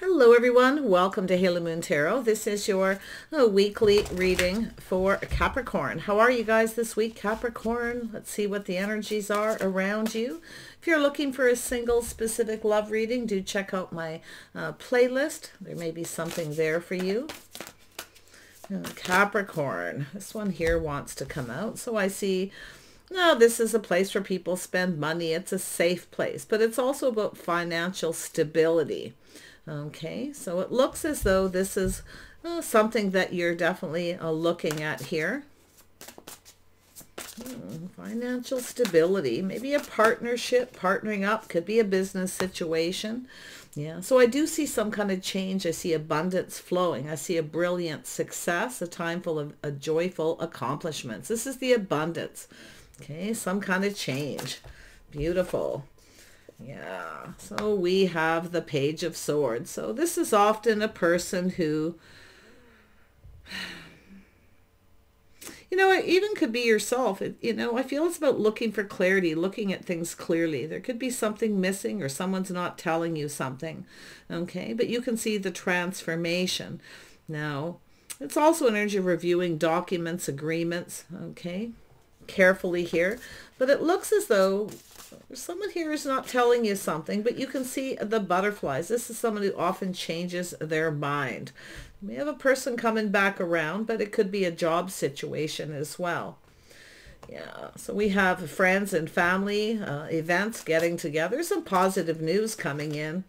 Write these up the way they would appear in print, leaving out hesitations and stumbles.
Hello everyone, welcome to Halo Moon Tarot. This is your weekly reading for Capricorn. How are you guys this week, Capricorn? Let's see what the energies are around you. If you're looking for a single specific love reading, do check out my playlist. There may be something there for you. Capricorn, this one here wants to come out. So I see, no, this is a place where people spend money. It's a safe place, but it's also about financial stability. Okay, so it looks as though this is something that you're definitely looking at here. Financial stability, maybe a partnership, partnering up, could be a business situation. Yeah, so I do see some kind of change. I see abundance flowing. I see a brilliant success, a time full of joyful accomplishments. This is the abundance. Okay, some kind of change. Beautiful. Yeah, so we have the Page of Swords. So this is often a person who, you know, it even could be yourself. I feel it's about looking for clarity, looking at things clearly. There could be something missing or someone's not telling you something. Okay, but you can see the transformation. Now, it's also an energy of reviewing documents, agreements. Okay, carefully here. But it looks as though someone here is not telling you something, but you can see the butterflies. This is someone who often changes their mind. We have a person coming back around, but it could be a job situation as well. Yeah, so we have friends and family events getting together. Some positive news coming in.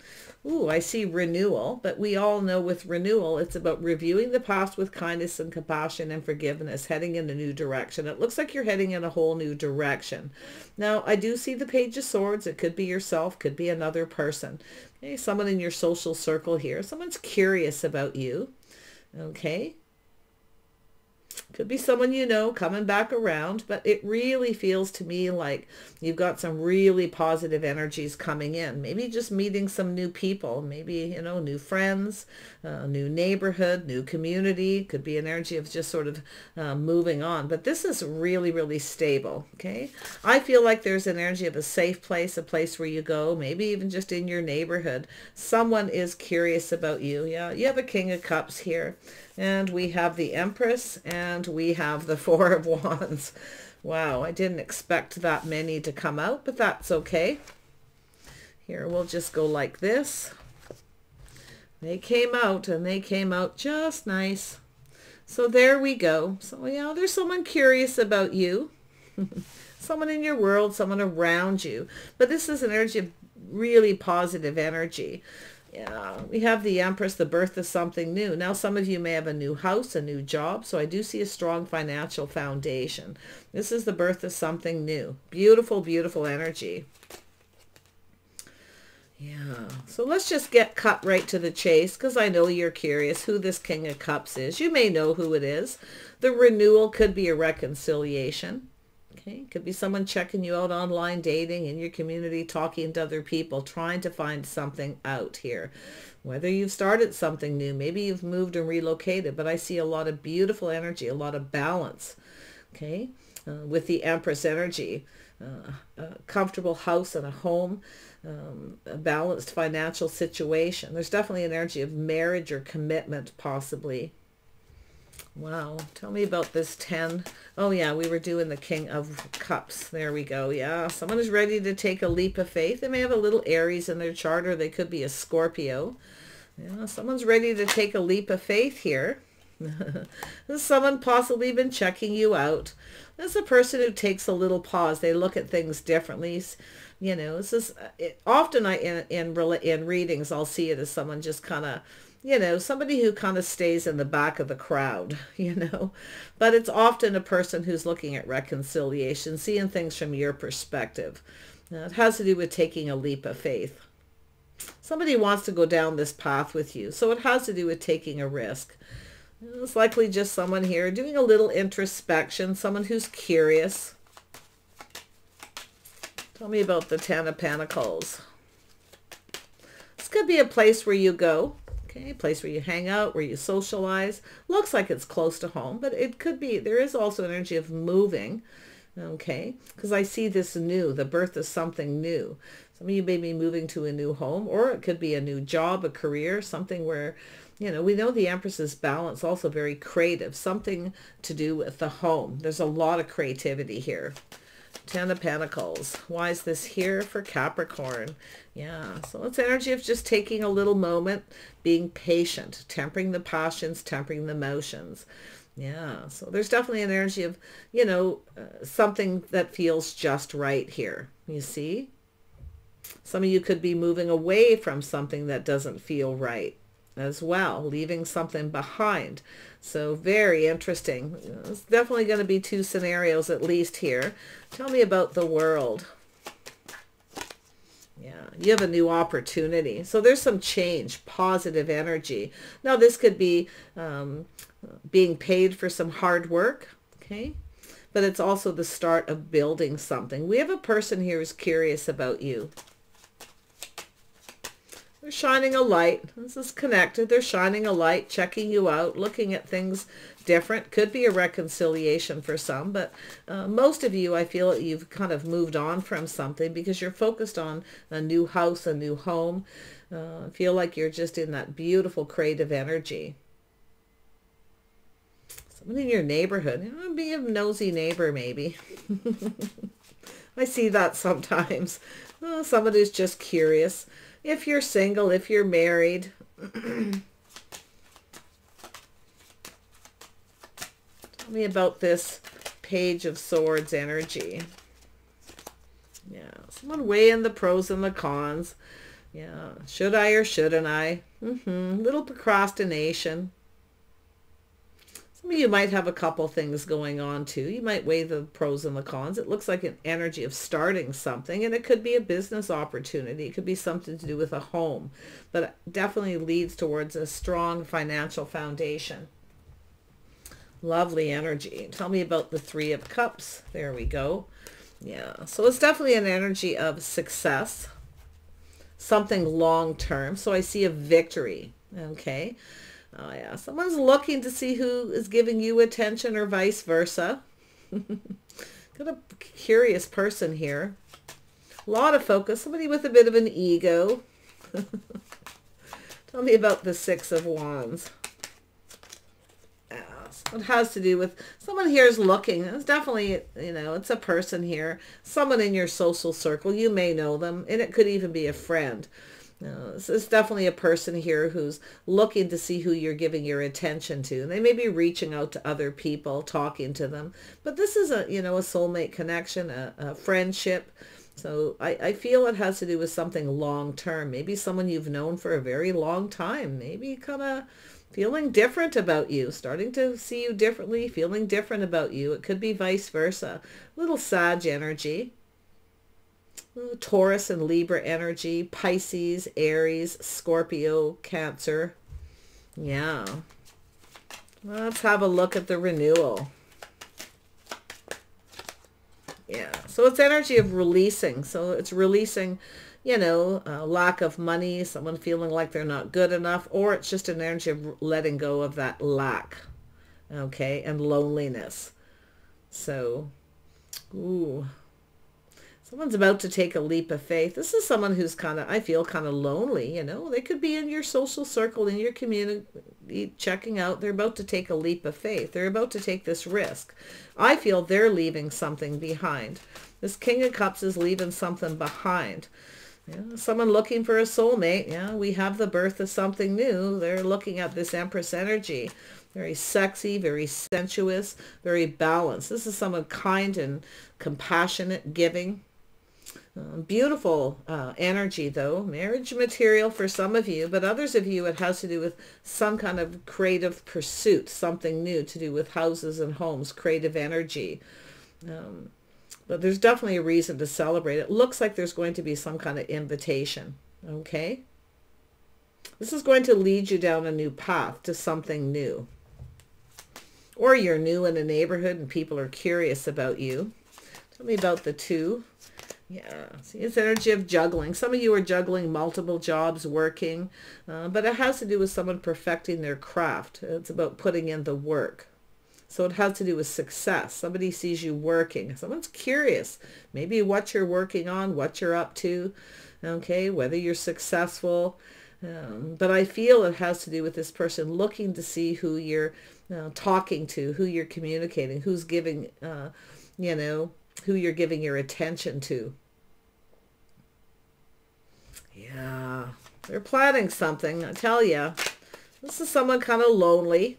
Ooh, I see renewal, but we all know with renewal, it's about reviewing the past with kindness and compassion and forgiveness, heading in a new direction. It looks like you're heading in a whole new direction. Now, I do see the Page of Swords. It could be yourself, could be another person. Okay, someone in your social circle here. Someone's curious about you. Okay. Could be someone you know coming back around, but it really feels to me like you've got some really positive energies coming in. Maybe just meeting some new people, maybe, new friends, new neighborhood, new community. Could be an energy of just sort of moving on. But this is really, really stable, okay? I feel like there's an energy of a safe place, a place where you go, maybe even just in your neighborhood. Someone is curious about you. Yeah, you have a King of Cups here. And we have the Empress, and we have the Four of Wands. Wow, I didn't expect that many to come out, but that's okay. Here, we'll just go like this. They came out, and they came out just nice. So there we go. So, yeah, there's someone curious about you. Someone in your world, someone around you. But this is an energy of really positive energy. Yeah, we have the Empress, the birth of something new. Now, some of you may have a new house, a new job. So I do see a strong financial foundation. This is the birth of something new. Beautiful, beautiful energy. Yeah, so let's just get cut right to the chase because I know you're curious who this King of Cups is. You may know who it is. The renewal could be a reconciliation. Okay, could be someone checking you out online, dating in your community, talking to other people, trying to find something out here. Whether you've started something new, maybe you've moved and relocated, but I see a lot of beautiful energy, a lot of balance. Okay, with the Empress energy, a comfortable house and a home, a balanced financial situation. There's definitely an energy of marriage or commitment, possibly. Wow, tell me about this 10. Oh yeah, we were doing the King of Cups. There we go. Yeah, someone is ready to take a leap of faith. They may have a little Aries in their chart, or they could be a Scorpio. Yeah, someone's ready to take a leap of faith here. Someone possibly been checking you out. This is a person who takes a little pause. They look at things differently. This is often in readings I'll see it as someone just kind of, somebody who kind of stays in the back of the crowd, but it's often a person who's looking at reconciliation, seeing things from your perspective. It has to do with taking a leap of faith. Somebody wants to go down this path with you, so it has to do with taking a risk. It's likely just someone here doing a little introspection, someone who's curious. Tell me about the Ten of Pentacles. This could be a place where you go. Okay, a place where you hang out, where you socialize. Looks like it's close to home, but it could be, there is also energy of moving. Okay, because I see this new, the birth of something new. Some of you may be moving to a new home, or it could be a new job, a career, something where, you know, we know the Empress's balance, also very creative, something to do with the home. There's a lot of creativity here. Ten of Pentacles. Why is this here for Capricorn? Yeah, so it's energy of just taking a little moment, being patient, tempering the passions, tempering the emotions. Yeah, so there's definitely an energy of, you know, something that feels just right here. You see? Some of you could be moving away from something that doesn't feel right as well, leaving something behind. So very interesting. There's definitely going to be two scenarios at least here. Tell me about the world. Yeah, you have a new opportunity. So there's some change, positive energy. Now this could be being paid for some hard work, okay? But it's also the start of building something. We have a person here who's curious about you. They're shining a light. This is connected. They're shining a light, checking you out, looking at things different. Could be a reconciliation for some, but most of you, I feel you've kind of moved on from something because you're focused on a new house, a new home. I feel like you're just in that beautiful creative energy. Someone in your neighborhood, you know, be a nosy neighbor maybe. I see that sometimes. Someone who's just curious. If you're single, if you're married. Tell me about this Page of Swords energy. Yeah, someone weighing the pros and the cons. Yeah, should I or shouldn't I? Little procrastination. Some of you might have a couple things going on too. You might weigh the pros and the cons. It looks like an energy of starting something, and it could be a business opportunity. It could be something to do with a home, but it definitely leads towards a strong financial foundation. Lovely energy. Tell me about the Three of Cups. There we go. Yeah, so it's definitely an energy of success, something long-term. So I see a victory, okay? Oh yeah, someone's looking to see who is giving you attention or vice versa. Got a curious person here. A lot of focus, somebody with a bit of an ego. Tell me about the Six of Wands. It has to do with someone here is looking. It's definitely, you know, it's a person here. Someone in your social circle. You may know them, and it could even be a friend. It's definitely a person here who's looking to see who you're giving your attention to. They may be reaching out to other people, talking to them. But this is a, you know, a soulmate connection, a friendship. So I feel it has to do with something long-term. Maybe someone you've known for a very long time. Maybe kind of feeling different about you, starting to see you differently, feeling different about you. It could be vice versa. Little Sag energy. Taurus and Libra energy, Pisces, Aries, Scorpio, Cancer. Yeah. Let's have a look at the renewal. Yeah. So it's energy of releasing. So it's releasing, you know, lack of money, someone feeling like they're not good enough, or it's just an energy of letting go of that lack. Okay. And loneliness. So, ooh. Someone's about to take a leap of faith. This is someone who's kind of, I feel, kind of lonely, you know. They could be in your social circle, in your community, checking out. They're about to take a leap of faith. They're about to take this risk. I feel they're leaving something behind. This King of Cups is leaving something behind. Yeah, someone looking for a soulmate. Yeah, we have the birth of something new. They're looking at this Empress energy. Very sexy, very sensuous, very balanced. This is someone kind and compassionate, giving. Beautiful energy, though. Marriage material for some of you, but others of you, it has to do with some kind of creative pursuit, something new to do with houses and homes, creative energy. But there's definitely a reason to celebrate. It looks like there's going to be some kind of invitation, okay? This is going to lead you down a new path to something new. Or you're new in a neighborhood and people are curious about you. Tell me about the Two. Yeah, see, it's energy of juggling. Some of you are juggling multiple jobs, working, but it has to do with someone perfecting their craft. It's about putting in the work. So it has to do with success. Somebody sees you working. Someone's curious. Maybe what you're working on, what you're up to, okay, whether you're successful. But I feel it has to do with this person looking to see who you're talking to, who you're communicating, who's giving, you know, who you're giving your attention to. Yeah, they're planning something, I tell you. This is someone kind of lonely.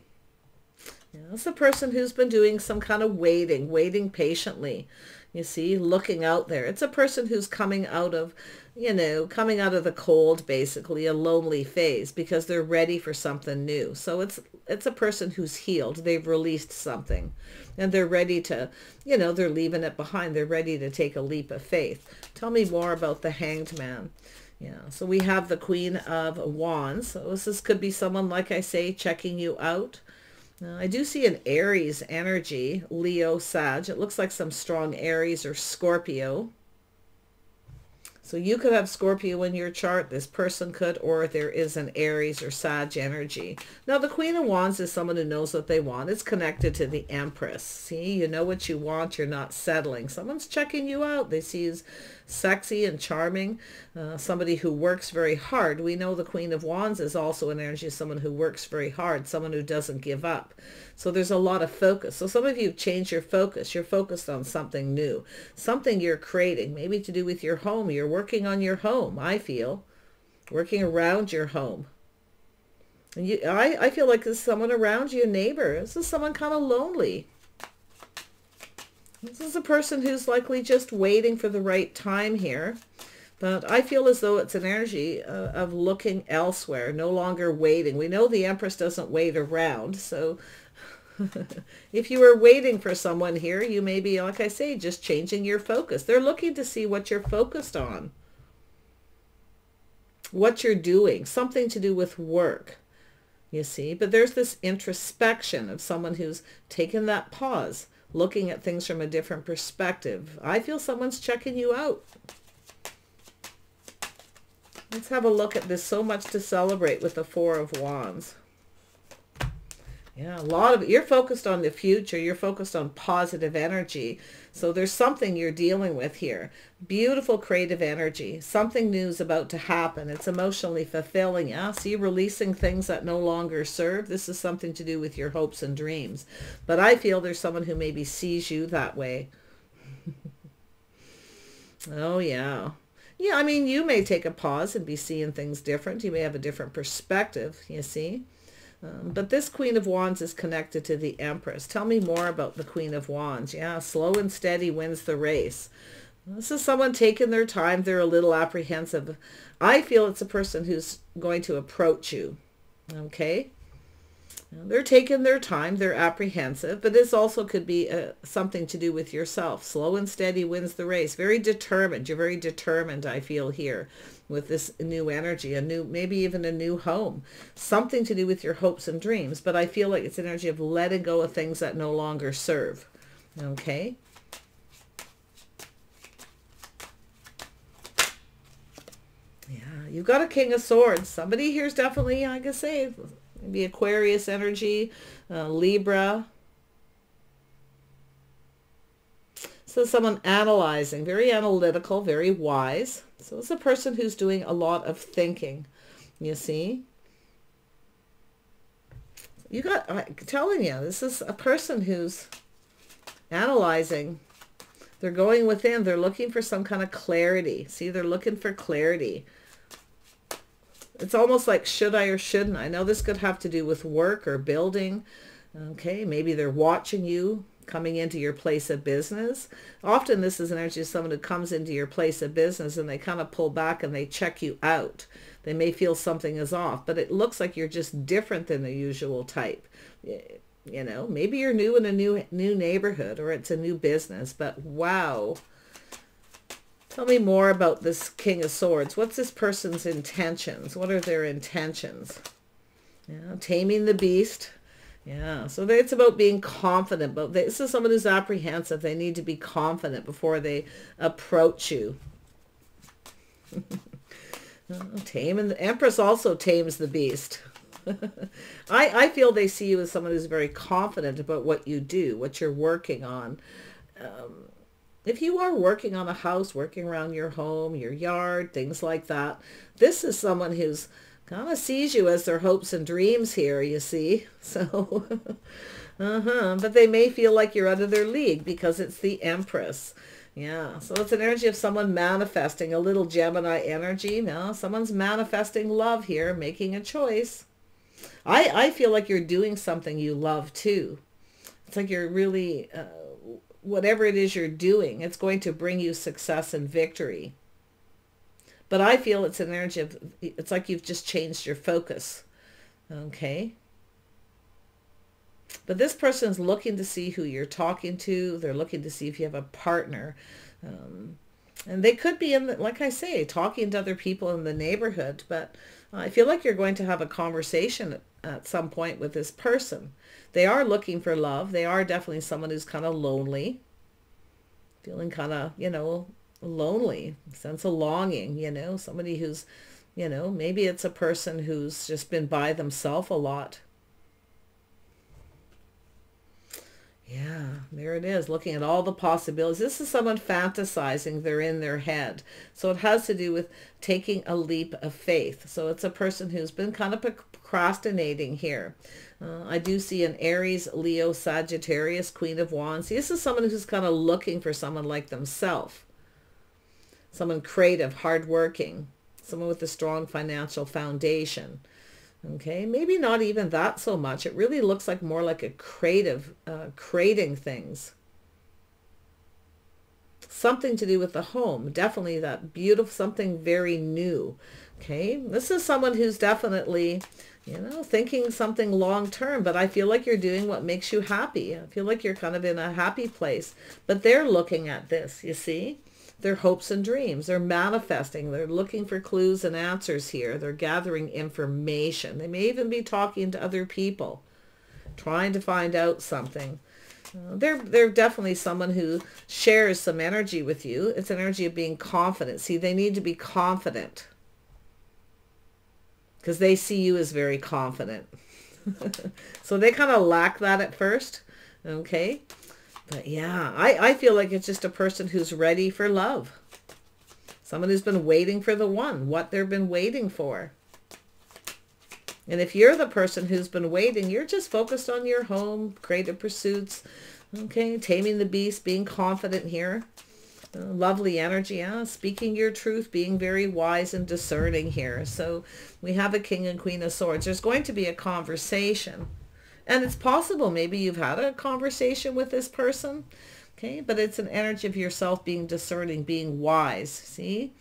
Yeah, it's a person who's been doing some kind of waiting patiently. You see, looking out there. It's a person who's coming out of, you know, coming out of the cold, basically, a lonely phase, because they're ready for something new. So it's a person who's healed. They've released something, and they're ready to, you know, they're leaving it behind. They're ready to take a leap of faith. Tell me more about the Hanged Man. Yeah, so we have the Queen of Wands. So this could be someone, like I say, checking you out. I do see an Aries energy, Leo, Sag. It looks like some strong Aries or Scorpio. So you could have Scorpio in your chart. This person could, or there is an Aries or Sag energy. Now, the Queen of Wands is someone who knows what they want. It's connected to the Empress. See, you know what you want. You're not settling. Someone's checking you out. They see you as sexy and charming. Somebody who works very hard. We know the Queen of Wands is also an energy of someone who works very hard, someone who doesn't give up. So there's a lot of focus. So some of you have changed your focus. You're focused on something new, something you're creating, maybe to do with your home. You're working on your home, I feel, working around your home. And I feel like there's someone around you, a neighbor. This is someone kind of lonely. This is a person who's likely just waiting for the right time here. But I feel as though it's an energy of looking elsewhere, no longer waiting. We know the Empress doesn't wait around. So if you were waiting for someone here, you may be, like I say, just changing your focus. They're looking to see what you're focused on, what you're doing, something to do with work, you see. But there's this introspection of someone who's taken that pause, looking at things from a different perspective. I feel someone's checking you out. Let's have a look at this. So much to celebrate with the Four of Wands. Yeah, a lot of it. You're focused on the future. You're focused on positive energy. So there's something you're dealing with here. Beautiful creative energy. Something new is about to happen. It's emotionally fulfilling. Yeah, see, releasing things that no longer serve. This is something to do with your hopes and dreams. But I feel there's someone who maybe sees you that way. Oh, yeah. Yeah, I mean, you may take a pause and be seeing things different. You may have a different perspective, you see. But this Queen of Wands is connected to the Empress. Tell me more about the Queen of Wands. Yeah, slow and steady wins the race. This is someone taking their time. They're a little apprehensive. I feel it's a person who's going to approach you. Okay? They're taking their time. They're apprehensive. But this also could be something to do with yourself. Slow and steady wins the race. Very determined. You're very determined, I feel, here with this new energy. Maybe even a new home. Something to do with your hopes and dreams. But I feel like it's an energy of letting go of things that no longer serve. Okay? Yeah, you've got a King of Swords. Somebody here's definitely, I can say, maybe Aquarius energy, Libra. So someone analyzing, very analytical, very wise. So it's a person who's doing a lot of thinking, you see. I'm telling you, this is a person who's analyzing. They're going within. They're looking for some kind of clarity. See, they're looking for clarity. It's almost like, should I or shouldn't I? Now, this could have to do with work or building. Okay, maybe they're watching you coming into your place of business. Often this is an energy of someone who comes into your place of business and they kind of pull back and they check you out. They may feel something is off, but it looks like you're just different than the usual type. You know, maybe you're new in a new neighborhood, or it's a new business, but wow. Tell me more about this King of Swords. What's this person's intentions? What are their intentions? Yeah, taming the beast. Yeah, so it's about being confident. But this is someone who's apprehensive. They need to be confident before they approach you. Taming the Empress also tames the beast. I feel they see you as someone who's very confident about what you do, what you're working on. If you are working on a house, working around your home, your yard, things like that, this is someone who's kind of sees you as their hopes and dreams here, you see. So, but they may feel like you're out of their league because it's the Empress. Yeah, so it's an energy of someone manifesting, a little Gemini energy. Now, someone's manifesting love here, making a choice. I feel like you're doing something you love too. It's like you're really, whatever it is you're doing, it's going to bring you success and victory. But I feel it's an energy of, it's like you've just changed your focus. Okay. But this person is looking to see who you're talking to. They're looking to see if you have a partner. And they could be, like I say, talking to other people in the neighborhood. But I feel like you're going to have a conversation at some point with this person. They are looking for love. They are definitely someone who's kind of lonely. Feeling kind of, lonely. Sense of longing, somebody who's, maybe it's a person who's just been by themselves a lot. Yeah, there it is, looking at all the possibilities. This is someone fantasizing. They're in their head. So it has to do with taking a leap of faith. So it's a person who's been kind of procrastinating here. I do see an Aries, Leo, Sagittarius, Queen of Wands. This is someone who's kind of looking for someone like themselves. Someone creative, hardworking, someone with a strong financial foundation. Okay, maybe not even that so much. It really looks like more like a creative, creating things. Something to do with the home. Definitely that beautiful, something very new. Okay, this is someone who's definitely, thinking something long term, but I feel like you're doing what makes you happy. I feel like you're kind of in a happy place, but they're looking at this, you see? Their hopes and dreams. They're manifesting. They're looking for clues and answers here. They're gathering information. They may even be talking to other people, trying to find out something. They're definitely someone who shares some energy with you. It's an energy of being confident. See, they need to be confident because they see you as very confident. So they kind of lack that at first. Okay. But yeah, I feel like it's just a person who's ready for love. Someone who's been waiting for the one, what they've been waiting for. And if you're the person who's been waiting, you're just focused on your home, creative pursuits, okay, taming the beast, being confident here. Lovely energy, yeah, speaking your truth, being very wise and discerning here. So we have a King and Queen of Swords. There's going to be a conversation. And it's possible maybe you've had a conversation with this person, okay? But it's an energy of yourself being discerning, being wise, see?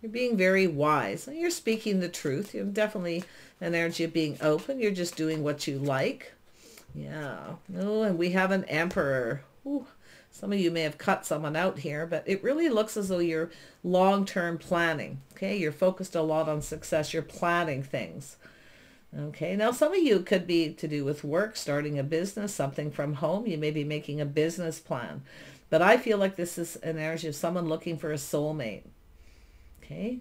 You're being very wise. You're speaking the truth. You're definitely an energy of being open. You're just doing what you like. Yeah. Oh, and we have an Emperor. Ooh, some of you may have cut someone out here, but it really looks as though you're long-term planning, okay? You're focused a lot on success. You're planning things. Okay, now some of you could be to do with work, starting a business, something from home. You may be making a business plan. But I feel like this is an energy of someone looking for a soulmate. Okay,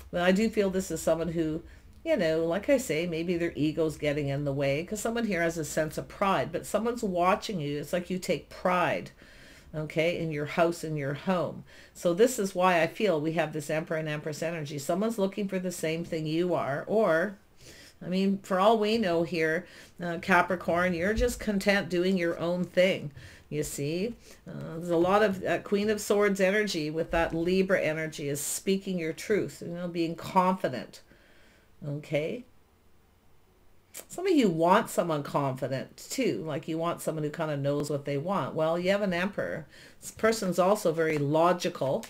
but I do feel this is someone who, like I say, maybe their ego's getting in the way because someone here has a sense of pride, but someone's watching you. It's like you take pride, okay, in your house, in your home. So this is why I feel we have this Emperor and Empress energy. Someone's looking for the same thing you are, or I mean, for all we know here, Capricorn, you're just content doing your own thing, you see. There's a lot of Queen of Swords energy with that Libra energy is speaking your truth, being confident, okay. Some of you want someone confident too, like you want someone who kind of knows what they want. Well, you have an Emperor. This person's also very logical.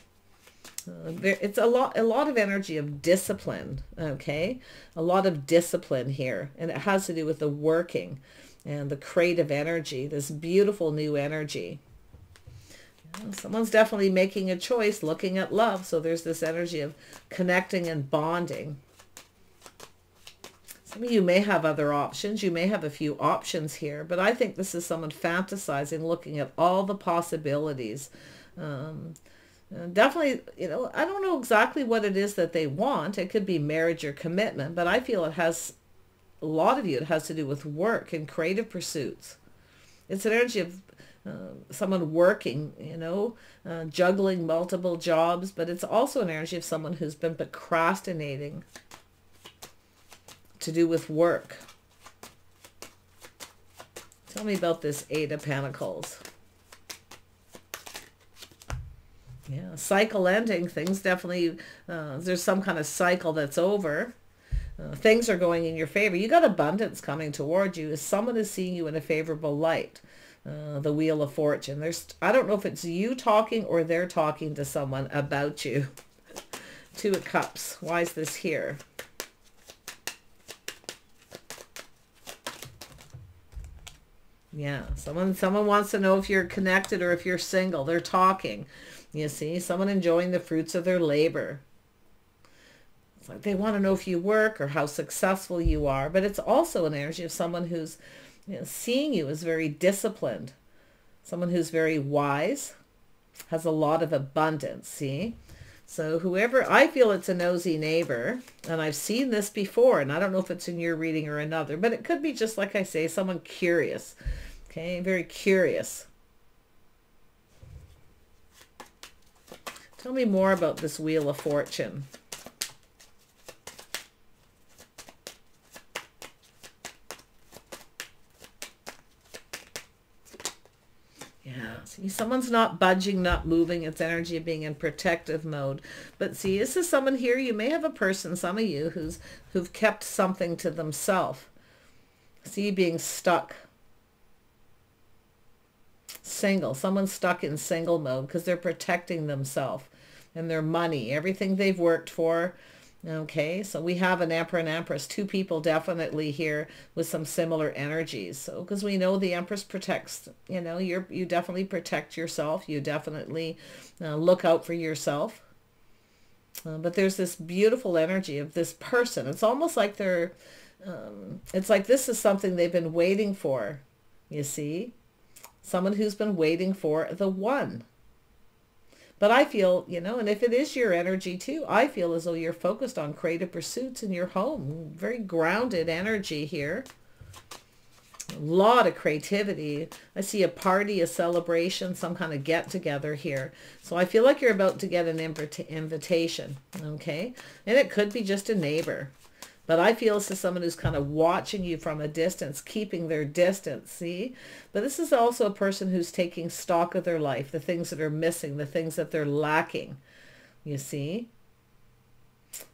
It's a lot of energy of discipline, okay? A lot of discipline here. And it has to do with the working and the creative energy, this beautiful new energy. Someone's definitely making a choice, looking at love. So there's this energy of connecting and bonding. Some of you may have other options. You may have a few options here. But I think this is someone fantasizing, looking at all the possibilities. Definitely, I don't know exactly what it is that they want. It could be marriage or commitment, but I feel it has a lot of you, it has to do with work and creative pursuits. It's an energy of someone working, you know, juggling multiple jobs, but it's also an energy of someone who's been procrastinating to do with work. Tell me about this Eight of Pentacles. Yeah, cycle ending. Things definitely, there's some kind of cycle that's over. Things are going in your favor. You got abundance coming toward you. Someone is seeing you in a favorable light. The Wheel of Fortune. I don't know if it's you talking or they're talking to someone about you. Two of Cups. Why is this here? Yeah, someone wants to know if you're connected or if you're single. They're talking. You see, someone enjoying the fruits of their labor. It's like they want to know if you work or how successful you are. But it's also an energy of someone who's, you know, seeing you as very disciplined. Someone who's very wise, has a lot of abundance, see? So whoever, I feel it's a nosy neighbor, and I've seen this before, and I don't know if it's in your reading or another, but it could be just like I say, someone curious, okay? Very curious. Tell me more about this Wheel of Fortune. Yeah, see, someone's not budging, not moving. It's energy of being in protective mode. But see, this is someone here. You may have a person, some of you, who've kept something to themselves. See, being stuck. Single. Someone's stuck in single mode because they're protecting themselves and their money, everything they've worked for. Okay, so we have an Emperor and Empress, two people definitely here with some similar energies. So because we know the Empress protects, you know, you definitely protect yourself. You definitely look out for yourself. But there's this beautiful energy of this person. It's almost like they're, it's like this is something they've been waiting for, you see. Someone who's been waiting for the one. But I feel, you know, and if it is your energy too, I feel as though you're focused on creative pursuits in your home. Very grounded energy here. A lot of creativity. I see a party, a celebration, some kind of get together here. So I feel like you're about to get an invitation, okay? And it could be just a neighbor. But I feel this is someone who's kind of watching you from a distance, keeping their distance, see? But this is also a person who's taking stock of their life, the things that are missing, the things that they're lacking, you see?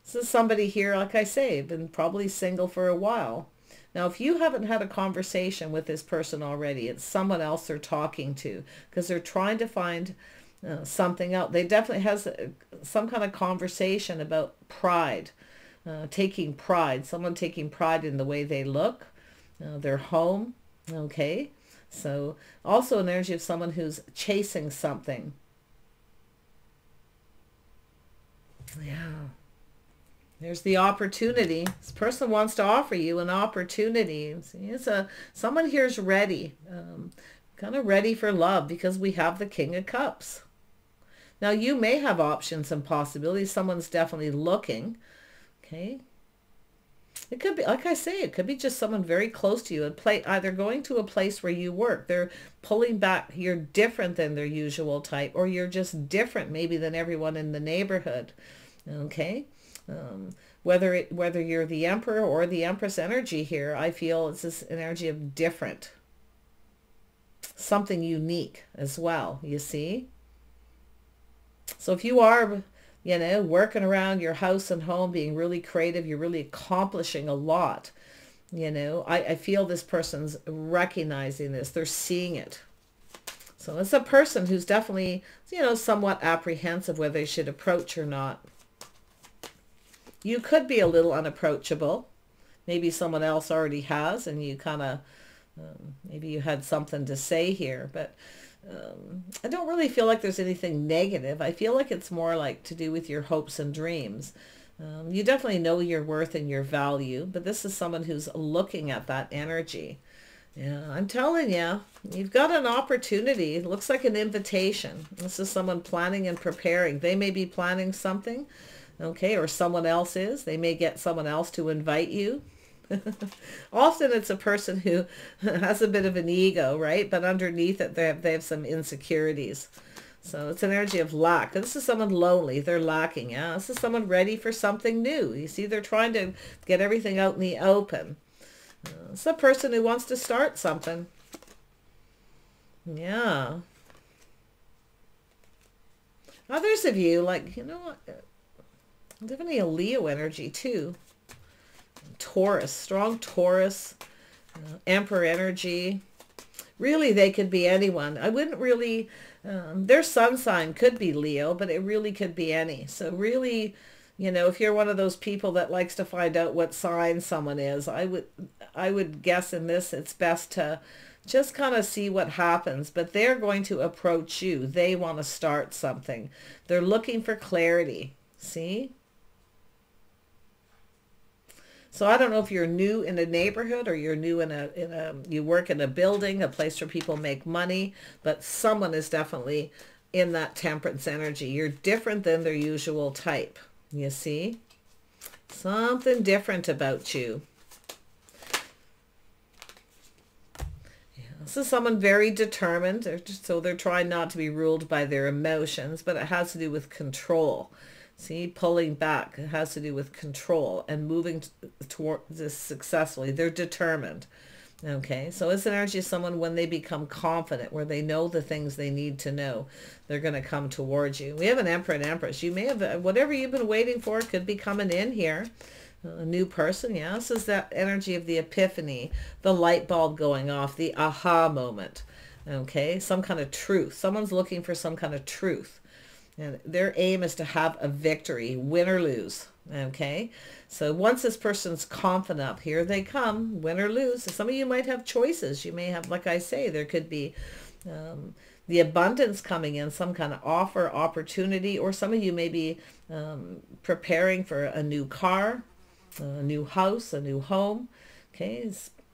This is somebody here, like I say, been probably single for a while. Now, if you haven't had a conversation with this person already, it's someone else they're talking to because they're trying to find something out. They definitely has some kind of conversation about pride. Taking pride, someone taking pride in the way they look, their home, okay? So also an energy of someone who's chasing something. Yeah. There's the opportunity. This person wants to offer you an opportunity. See, it's someone here's ready, kind of ready for love because we have the King of Cups. Now you may have options and possibilities. Someone's definitely looking. Okay. It could be, like I say, it could be just someone very close to you and either going to a place where you work. They're pulling back. You're different than their usual type, or you're just different maybe than everyone in the neighborhood. Okay. Whether you're the Emperor or the Empress energy here, I feel it's this energy of different. Something unique as well, you see? So if you are, you know, working around your house and home, being really creative, you're really accomplishing a lot. You know, I feel this person's recognizing this. They're seeing it. So it's a person who's definitely, you know, somewhat apprehensive whether they should approach or not. You could be a little unapproachable. Maybe someone else already has and you kind of, maybe you had something to say here, but I don't really feel like there's anything negative. I feel like it's more like to do with your hopes and dreams. You definitely know your worth and your value, but this is someone who's looking at that energy. Yeah, I'm telling you, you've got an opportunity. It looks like an invitation. This is someone planning and preparing. They may be planning something, okay, or someone else is. They may get someone else to invite you. Often it's a person who has a bit of an ego, right? But underneath it, they have some insecurities. So it's an energy of lack. This is someone lonely. They're lacking. Yeah, this is someone ready for something new. You see, they're trying to get everything out in the open. It's a person who wants to start something. Yeah. Others of you, like, you know what? Definitely a Leo energy too. Taurus, strong Taurus, Emperor energy. Really, they could be anyone. I wouldn't really, their sun sign could be Leo, but it really could be any. So really, you know, if you're one of those people that likes to find out what sign someone is, I would guess in this, it's best to just kind of see what happens. But they're going to approach you. They want to start something. They're looking for clarity. See? So I don't know if you're new in a neighborhood or you're new you work in a building, a place where people make money, but someone is definitely in that temperance energy. You're different than their usual type. You see? Something different about you. Yeah, this is someone very determined. So they're trying not to be ruled by their emotions, but it has to do with control. See, pulling back, it has to do with control and moving toward this successfully. They're determined. Okay, so it's an energy of someone when they become confident, where they know the things they need to know, they're going to come towards you. We have an Emperor and Empress. You may have, whatever you've been waiting for could be coming in here. A new person, yeah. This is that energy of the epiphany, the light bulb going off, the aha moment. Okay, some kind of truth. Someone's looking for some kind of truth. And their aim is to have a victory, win or lose. Okay, so once this person's confident up, here they come, win or lose. Some of you might have choices. You may have, like I say, there could be the abundance coming in, some kind of offer, opportunity, or some of you may be preparing for a new car, a new house, a new home. Okay,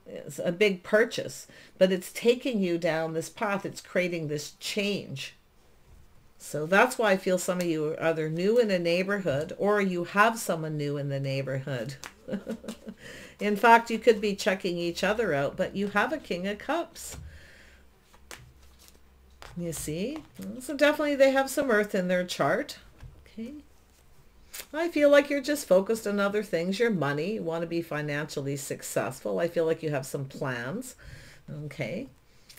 it's a big purchase, but it's taking you down this path. It's creating this change. So that's why I feel some of you are either new in a neighborhood or you have someone new in the neighborhood. In fact, you could be checking each other out, but you have a King of Cups. You see? So definitely they have some earth in their chart. Okay. I feel like you're just focused on other things. Your money. You want to be financially successful. I feel like you have some plans. Okay.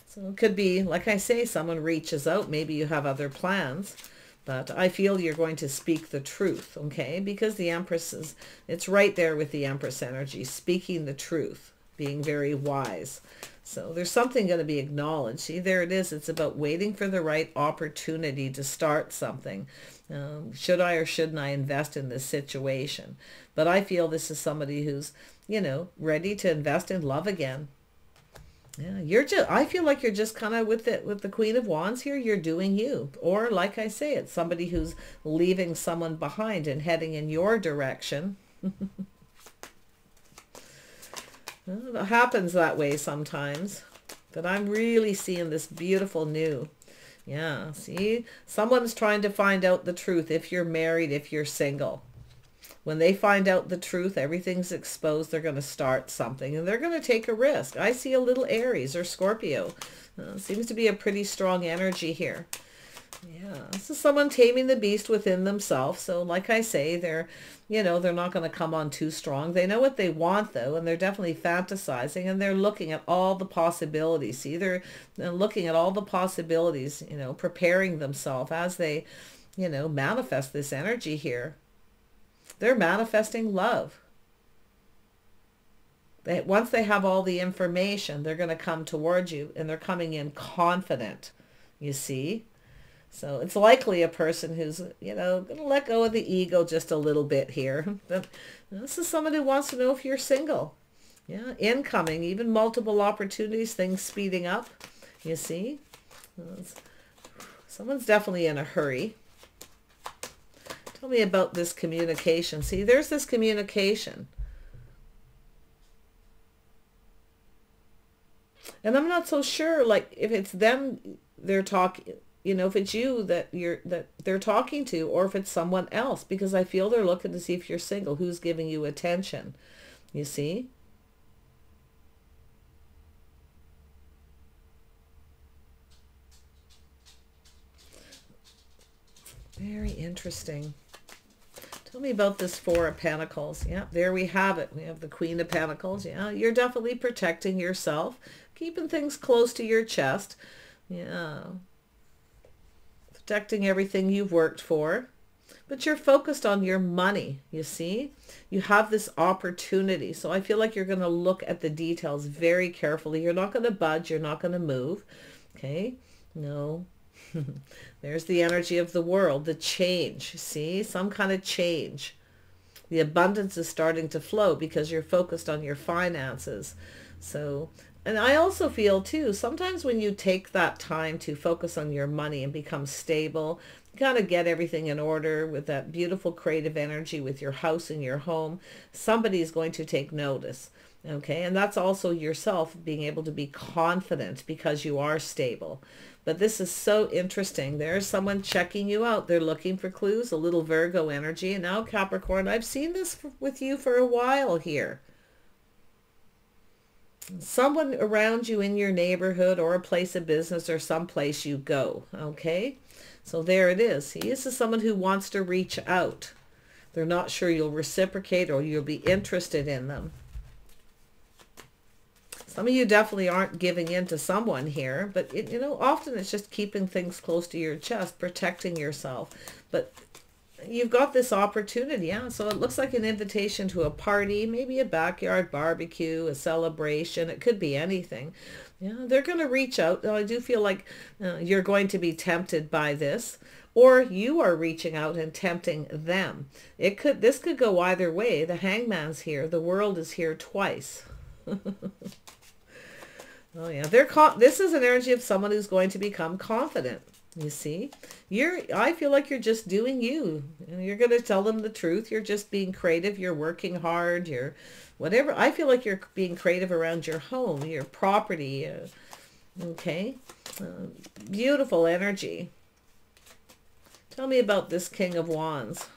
So it could be, like I say, someone reaches out. Maybe you have other plans, but I feel you're going to speak the truth, okay? Because the Empress is, it's right there with the Empress energy, speaking the truth, being very wise. So there's something going to be acknowledged. See, there it is. It's about waiting for the right opportunity to start something. Should I or shouldn't I invest in this situation? But I feel this is somebody who's, you know, ready to invest in love again. Yeah, I feel like you're just kind of with the Queen of Wands here, you're doing you. Or like I say, it's somebody who's leaving someone behind and heading in your direction. Well, it happens that way sometimes. But I'm really seeing this beautiful new. Yeah, see? Someone's trying to find out the truth, if you're married, if you're single. When they find out the truth, everything's exposed, they're going to start something. And they're going to take a risk. I see a little Aries or Scorpio. Seems to be a pretty strong energy here. Yeah, this is someone taming the beast within themselves. So like I say, they're not going to come on too strong. They know what they want, though, and they're definitely fantasizing, and they're looking at all the possibilities. See, they're looking at all the possibilities, preparing themselves as they, manifest this energy here. They're manifesting love. Once they have all the information, they're going to come towards you, and they're coming in confident, you see. So it's likely a person who's, going to let go of the ego just a little bit here. But this is someone who wants to know if you're single. Yeah, incoming, even multiple opportunities, things speeding up, you see. Someone's definitely in a hurry. Tell me about this communication. See, there's this communication. And I'm not so sure, like, if it's them they're talking, if it's you that they're talking to, or if it's someone else, because I feel they're looking to see if you're single, who's giving you attention. You see? interesting. Tell me about this Four of Pentacles. Yeah, there we have it. We have the Queen of Pentacles. Yeah, you're definitely protecting yourself, keeping things close to your chest. Yeah, protecting everything you've worked for. But you're focused on your money, you see? You have this opportunity. So I feel like you're going to look at the details very carefully. You're not going to budge. You're not going to move. Okay? No. There's the energy of the world, the change. See? Some kind of change. The abundance is starting to flow because you're focused on your finances. So, and I also feel too, sometimes when you take that time to focus on your money and become stable, you kind of get everything in order with that beautiful creative energy with your house and your home, somebody's going to take notice. Okay, and that's also yourself being able to be confident because you are stable. But this is so interesting. There's someone checking you out. They're looking for clues, a little Virgo energy. And now Capricorn, I've seen this with you for a while here. Someone around you in your neighborhood or a place of business or someplace you go. Okay, so there it is. This is someone who wants to reach out. They're not sure you'll reciprocate or you'll be interested in them. Some of you definitely aren't giving in to someone here, but you know, often it's just keeping things close to your chest, protecting yourself. But you've got this opportunity, yeah. So it looks like an invitation to a party, maybe a backyard barbecue, a celebration. It could be anything. Yeah, they're going to reach out. I do feel like you're going to be tempted by this, or you are reaching out and tempting them. This could go either way. The Hangman's here. The World is here twice. Oh yeah, this is an energy of someone who's going to become confident. You see, I feel like you're just doing you. You're going to tell them the truth. You're just being creative. You're working hard. You're whatever. I feel like you're being creative around your home, your property. Okay, beautiful energy. Tell me about this King of Wands.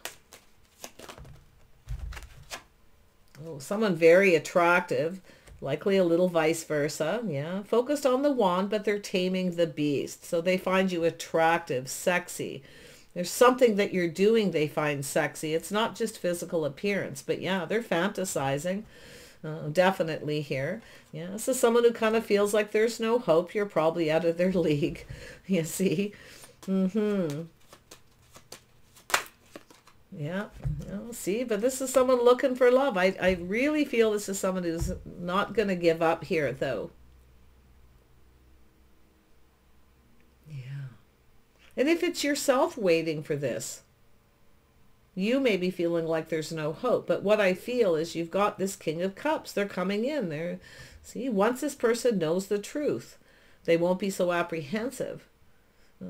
Oh, someone very attractive. Likely a little vice versa, yeah. Focused on the wand, but they're taming the beast. So they find you attractive, sexy. There's something that you're doing they find sexy. It's not just physical appearance, but yeah, they're fantasizing. Definitely here. Yeah, this is someone who kind of feels like there's no hope. You're probably out of their league, you see. Yeah, see, but this is someone looking for love. I really feel this is someone who's not going to give up here, though. Yeah. And if it's yourself waiting for this, you may be feeling like there's no hope. But what I feel is you've got this King of Cups. They're coming in. See, once this person knows the truth, they won't be so apprehensive.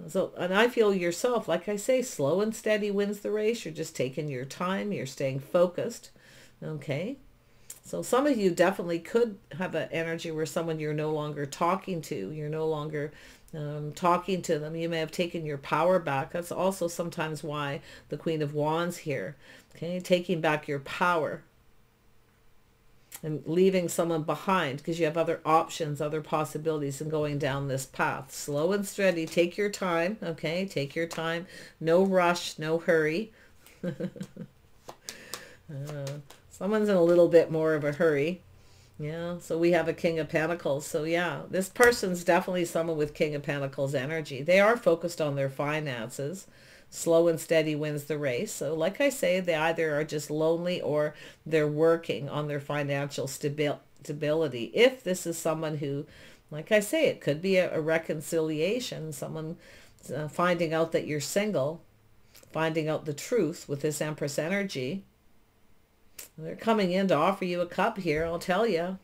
So, and I feel yourself, like I say, slow and steady wins the race. You're just taking your time. You're staying focused. Okay. So some of you definitely could have an energy where someone you're no longer talking to. You're no longer talking to them. You may have taken your power back. That's also sometimes why the Queen of Wands here. Okay. Taking back your power. And leaving someone behind because you have other options, other possibilities and going down this path. Slow and steady. Take your time. Okay. Take your time. No rush. No hurry. Someone's in a little bit more of a hurry. Yeah. So we have a King of Pentacles. So yeah, this person's definitely someone with King of Pentacles energy. They are focused on their finances. Slow and steady wins the race. So like I say, they either are just lonely or they're working on their financial stability. If this is someone who, like I say, it could be a reconciliation, someone finding out that you're single, finding out the truth with this Empress energy. They're coming in to offer you a cup here, I'll tell you.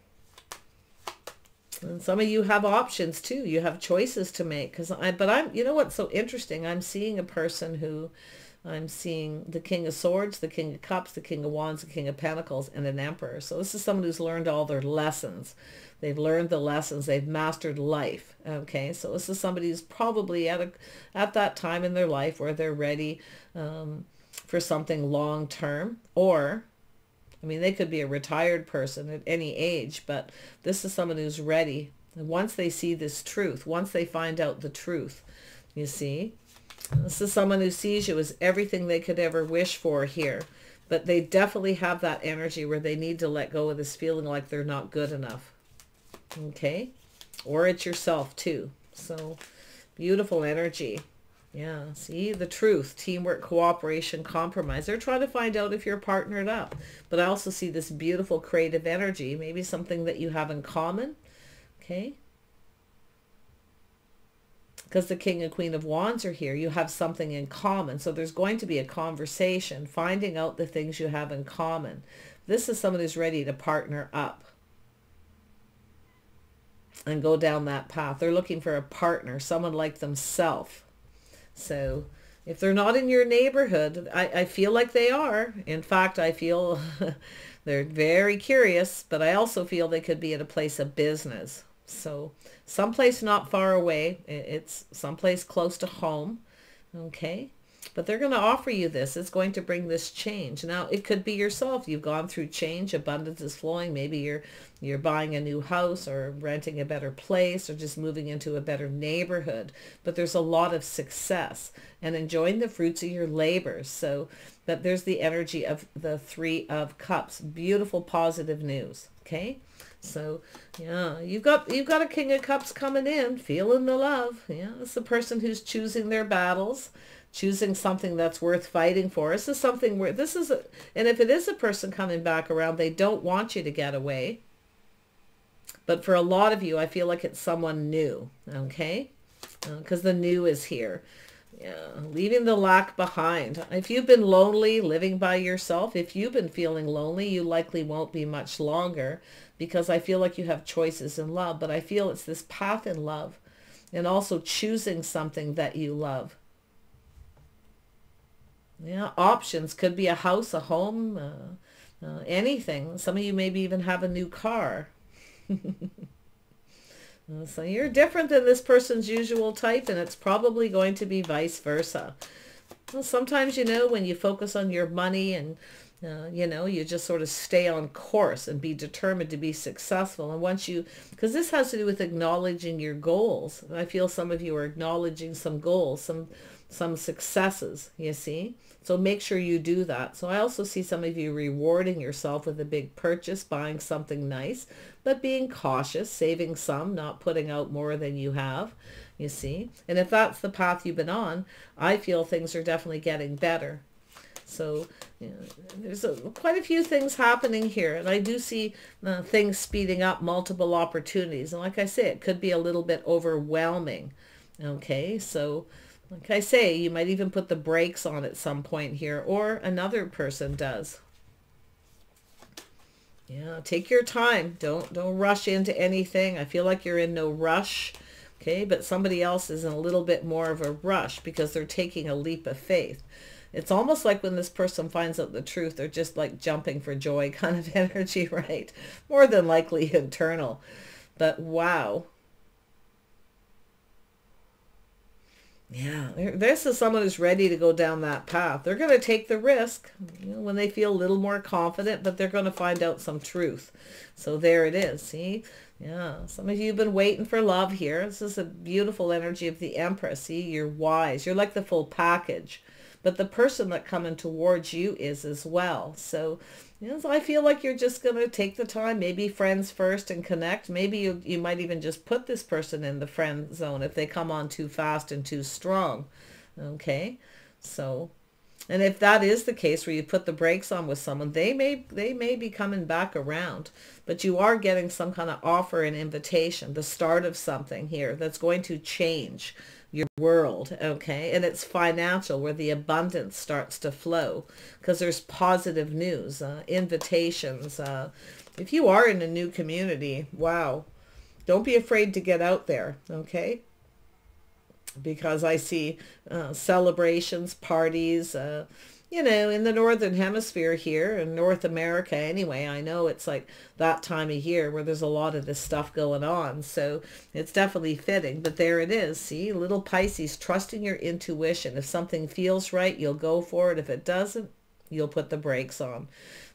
And some of you have options too. You have choices to make. You know what's so interesting? I'm seeing a person who, I'm seeing the King of Swords, the King of Cups, the King of Wands, the King of Pentacles, and an Emperor. So this is someone who's learned all their lessons. They've learned the lessons. They've mastered life. Okay, so this is somebody who's probably at that time in their life where they're ready for something long term, or I mean, they could be a retired person at any age, but this is someone who's ready. And once they see this truth, once they find out the truth, you see, This is someone who sees you as everything they could ever wish for here. But they definitely have that energy where they need to let go of this feeling like they're not good enough. Okay? Or it's yourself too. So, beautiful energy. Yeah, see, the truth, teamwork, cooperation, compromise. They're trying to find out if you're partnered up. But I also see this beautiful creative energy, maybe something that you have in common. Okay? Because the King and Queen of Wands are here, you have something in common. So there's going to be a conversation, finding out the things you have in common. This is someone who's ready to partner up and go down that path. They're looking for a partner, someone like themselves. So if they're not in your neighborhood, I feel like they are. In fact, I feel they're very curious, but I also feel they could be at a place of business. So someplace not far away. It's someplace close to home. Okay. But they're going to offer you this. It's going to bring this change. Now, it could be yourself. You've gone through change. Abundance is flowing. Maybe you're buying a new house or renting a better place or just moving into a better neighborhood. But there's a lot of success and enjoying the fruits of your labors. So that there's the energy of the Three of Cups. Beautiful, positive news. Okay. So, yeah, you've got a King of Cups coming in, feeling the love. Yeah, it's the person who's choosing their battles, choosing something that's worth fighting for. This is something where and if it is a person coming back around, they don't want you to get away. But for a lot of you, I feel like it's someone new, okay? Because the new is here. Yeah, leaving the lack behind. If you've been lonely, living by yourself, if you've been feeling lonely, you likely won't be much longer, because I feel like you have choices in love, but I feel it's this path in love and also choosing something that you love. Yeah, options could be a house, a home, anything. Some of you maybe even have a new car. So you're different than this person's usual type, and it's probably going to be vice versa. Well, sometimes, when you focus on your money and, you just sort of stay on course and be determined to be successful. And once because this has to do with acknowledging your goals. I feel some of you are acknowledging some goals, some successes, you see. So make sure you do that. So I also see some of you rewarding yourself with a big purchase, buying something nice, but being cautious, saving some, not putting out more than you have, you see. And if that's the path you've been on, I feel things are definitely getting better. So there's quite a few things happening here. And I do see things speeding up, multiple opportunities. And like I say, it could be a little bit overwhelming. Okay, so like I say, you might even put the brakes on at some point here, or another person does. Yeah, take your time. Don't rush into anything. I feel like you're in no rush. Okay, but somebody else is in a little bit more of a rush because they're taking a leap of faith. It's almost like when this person finds out the truth, they're just like jumping for joy kind of energy, right? More than likely internal. But wow. Yeah, this is someone who's ready to go down that path. They're going to take the risk when they feel a little more confident, but they're going to find out some truth. So there it is. See? Yeah, some of you have been waiting for love here. This is a beautiful energy of the Empress. See, you're wise. You're like the full package. But the person that coming towards you is as well. So so I feel like you're just going to take the time, maybe friends first and connect. Maybe you might even just put this person in the friend zone if they come on too fast and too strong. Okay, so, and if that is the case where you put the brakes on with someone, they may be coming back around. But you are getting some kind of offer and invitation, the start of something here that's going to change your world, okay? And it's financial, where the abundance starts to flow because there's positive news, invitations. If you are in a new community, wow, don't be afraid to get out there, okay? Because I see celebrations, parties, in the Northern Hemisphere here, in North America anyway. I know it's like that time of year where there's a lot of this stuff going on. So it's definitely fitting. But there it is. See, little Pisces, trusting your intuition. If something feels right, you'll go for it. If it doesn't, you'll put the brakes on.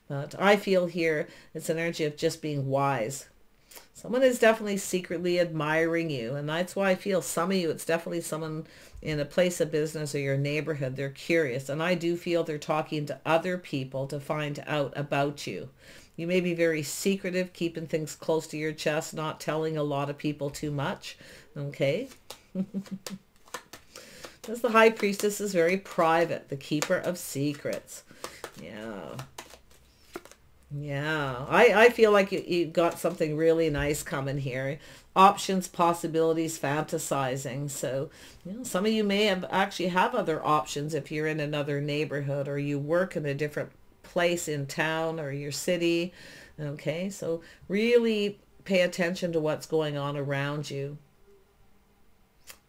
But I feel here it's an energy of just being wise. Someone is definitely secretly admiring you. And that's why I feel some of you, it's definitely someone in a place of business or your neighborhood. They're curious. And I do feel they're talking to other people to find out about you. You may be very secretive, keeping things close to your chest, not telling a lot of people too much. Okay. Because the High Priestess is very private, the keeper of secrets. Yeah. Yeah. I feel like you got something really nice coming here. Options, possibilities, fantasizing. So, you know, some of you may actually have other options if you're in another neighborhood or you work in a different place in town or your city. Okay. So really pay attention to what's going on around you.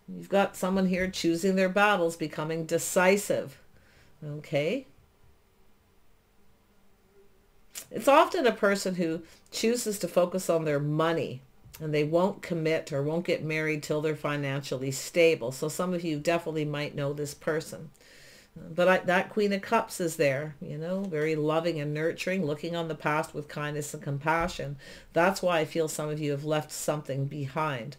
You've got someone here choosing their battles, becoming decisive. Okay. It's often a person who chooses to focus on their money and they won't commit or won't get married till they're financially stable. So some of you definitely might know this person. But that Queen of Cups is there, you know, very loving and nurturing, looking on the past with kindness and compassion. That's why I feel some of you have left something behind.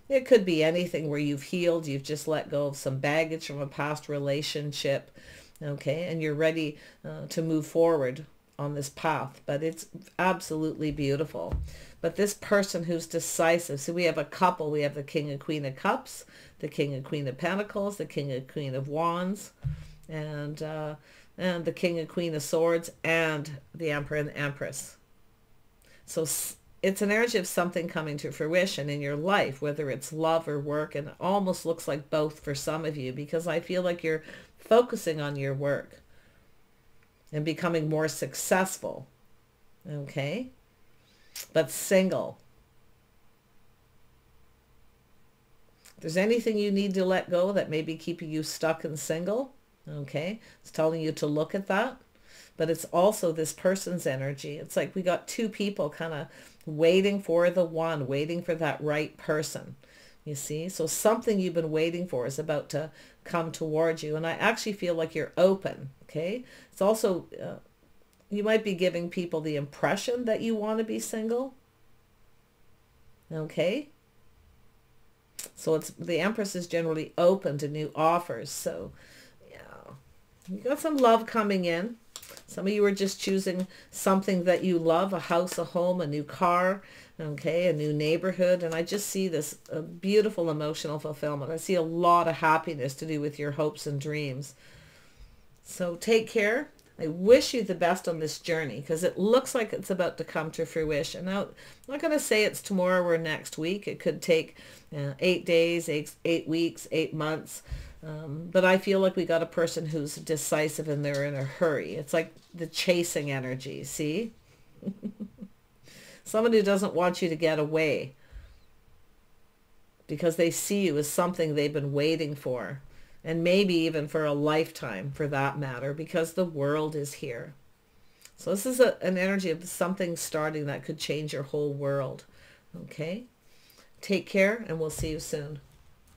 It could be anything where you've healed, you've just let go of some baggage from a past relationship, okay, and you're ready to move forward on this path. But it's absolutely beautiful. But this person who's decisive, so we have a couple, we have the King and Queen of Cups, the King and Queen of Pentacles, the King and Queen of Wands, and the King and Queen of Swords, and the Emperor and the Empress. So it's an energy of something coming to fruition in your life, whether it's love or work, and it almost looks like both for some of you, because I feel like you're focusing on your work and becoming more successful, okay? But single. If there's anything you need to let go that may be keeping you stuck and single, okay, it's telling you to look at that. But it's also this person's energy. It's like we got two people kind of waiting for the one, waiting for that right person. You see? So something you've been waiting for is about to come towards you. And I actually feel like you're open, okay? It's also, you might be giving people the impression that you want to be single, okay? So it's, the Empress is generally open to new offers. So, yeah, you got some love coming in. Some of you are just choosing something that you love, a house, a home, a new car, okay, a new neighborhood. And I just see this beautiful emotional fulfillment. I see a lot of happiness to do with your hopes and dreams. So take care. I wish you the best on this journey, because it looks like it's about to come to fruition. Now, I'm not going to say it's tomorrow or next week. It could take 8 days, 8 weeks, 8 months. But I feel like we got a person who's decisive and they're in a hurry. It's like the chasing energy, see? Someone who doesn't want you to get away because they see you as something they've been waiting for. And maybe even for a lifetime, for that matter, because the world is here. So this is an energy of something starting that could change your whole world. Okay? Take care, and we'll see you soon.